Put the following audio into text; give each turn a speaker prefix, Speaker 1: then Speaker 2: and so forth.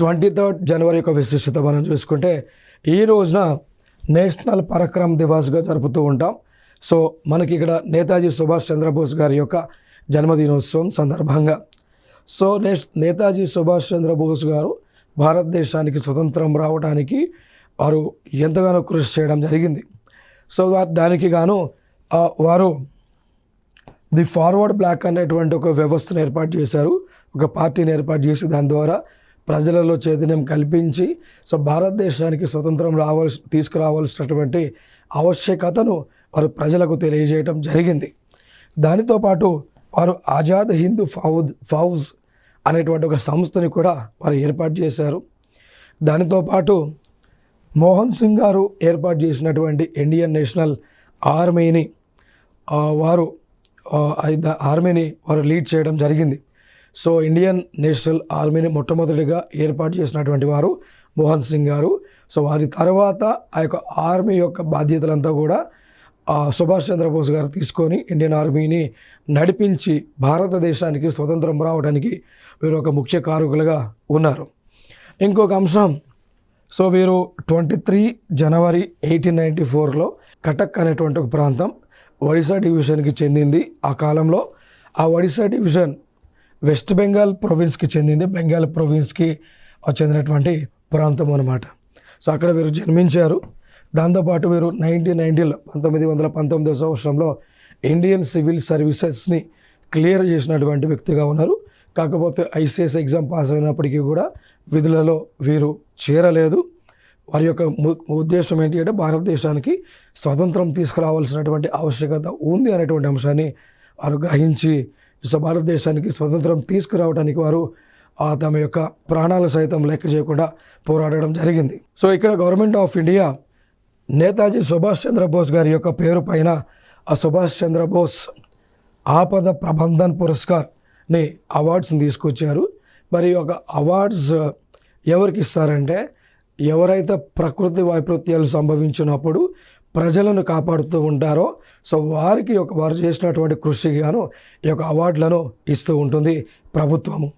Speaker 1: 23 జనవరి యొక్క విశిష్టత మనం చూసుకుంటే ఈ రోజున నేషనల్ పరాక్రమ్ దివాస్గా జరుపుతూ ఉంటాం. సో మనకి ఇక్కడ నేతాజీ సుభాష్ చంద్రబోస్ గారి యొక్క జన్మదినోత్సవం సందర్భంగా సో నేతాజీ సుభాష్ చంద్రబోస్ గారు భారతదేశానికి స్వతంత్రం రావడానికి వారు ఎంతగానో కృషి చేయడం జరిగింది. సో దానికి గాను వారు ది ఫార్వర్డ్ బ్లాక్ అనేటువంటి ఒక వ్యవస్థను ఏర్పాటు చేశారు, ఒక పార్టీని ఏర్పాటు చేసి దాని ద్వారా ప్రజలలో చైతన్యం కల్పించి సో భారతదేశానికి స్వతంత్రం తీసుకురావాల్సినటువంటి ఆవశ్యకతను వారు ప్రజలకు తెలియజేయడం జరిగింది. దానితో పాటు వారు ఆజాద్ హింద్ ఫౌజ్ అనేటువంటి ఒక సంస్థని కూడా వారు ఏర్పాటు చేశారు. దానితో పాటు మోహన్ సింగ్ గారు ఏర్పాటు చేసినటువంటి ఇండియన్ నేషనల్ ఆర్మీని వారు లీడ్ చేయడం జరిగింది. సో ఇండియన్ నేషనల్ ఆర్మీని మొట్టమొదటిగా ఏర్పాటు చేసినటువంటి వారు మోహన్ సింగ్ గారు. సో వారి తర్వాత ఆ యొక్క ఆర్మీ యొక్క బాధ్యతలంతా కూడా సుభాష్ చంద్రబోస్ గారు తీసుకొని ఇండియన్ ఆర్మీని నడిపించి భారతదేశానికి స్వతంత్రం రావడానికి వీరు ఒక ముఖ్య కారకులుగా ఉన్నారు. ఇంకొక అంశం, సో వీరు 23 జనవరి 1894లో కటక్ అనేటువంటి ఒక ప్రాంతం ఒడిశా డివిజన్కి చెందింది. ఆ కాలంలో ఆ ఒడిశా డివిజన్ వెస్ట్ బెంగాల్ ప్రొవిన్స్కి చెందింది, బెంగాల్ ప్రొవిన్స్కి చెందినటువంటి ప్రాంతం అన్నమాట. సో అక్కడ వీరు జన్మించారు. దాంతోపాటు వీరు 1919 సంవత్సరంలో ఇండియన్ సివిల్ సర్వీసెస్ని క్లియర్ చేసినటువంటి వ్యక్తిగా ఉన్నారు. కాకపోతే ఐసీఎస్ ఎగ్జామ్ పాస్ అయినప్పటికీ కూడా విధులలో వీరు చేరలేదు. వారి యొక్క ఉద్దేశం ఏంటి అంటే భారతదేశానికి స్వతంత్రం తీసుకురావాల్సినటువంటి ఆవశ్యకత ఉంది అనేటువంటి అంశాన్ని వారు గ్రహించి సో భారతదేశానికి స్వతంత్రం తీసుకురావడానికి వారు తమ యొక్క ప్రాణాలు సైతం లెక్క చేయకుండా పోరాడడం జరిగింది. సో ఇక్కడ government of India Netaji Subhash Chandrabose గారి యొక్క పేరు పైన ఆ సుభాష్ చంద్రబోస్ ఆపద ప్రబంధన్ పురస్కార్ని అవార్డ్స్ని తీసుకొచ్చారు. మరి ఒక అవార్డ్స్ ఎవరికి ఇస్తారంటే ఎవరైతే ప్రకృతి వైపరీత్యాలు సంభవించినప్పుడు ప్రజలను కాపాడుతూ ఉంటారో సో వారికి వారు చేసినటువంటి కృషికి గాను ఈ యొక్క అవార్డులను ఇస్తూ ఉంటుంది ప్రభుత్వము.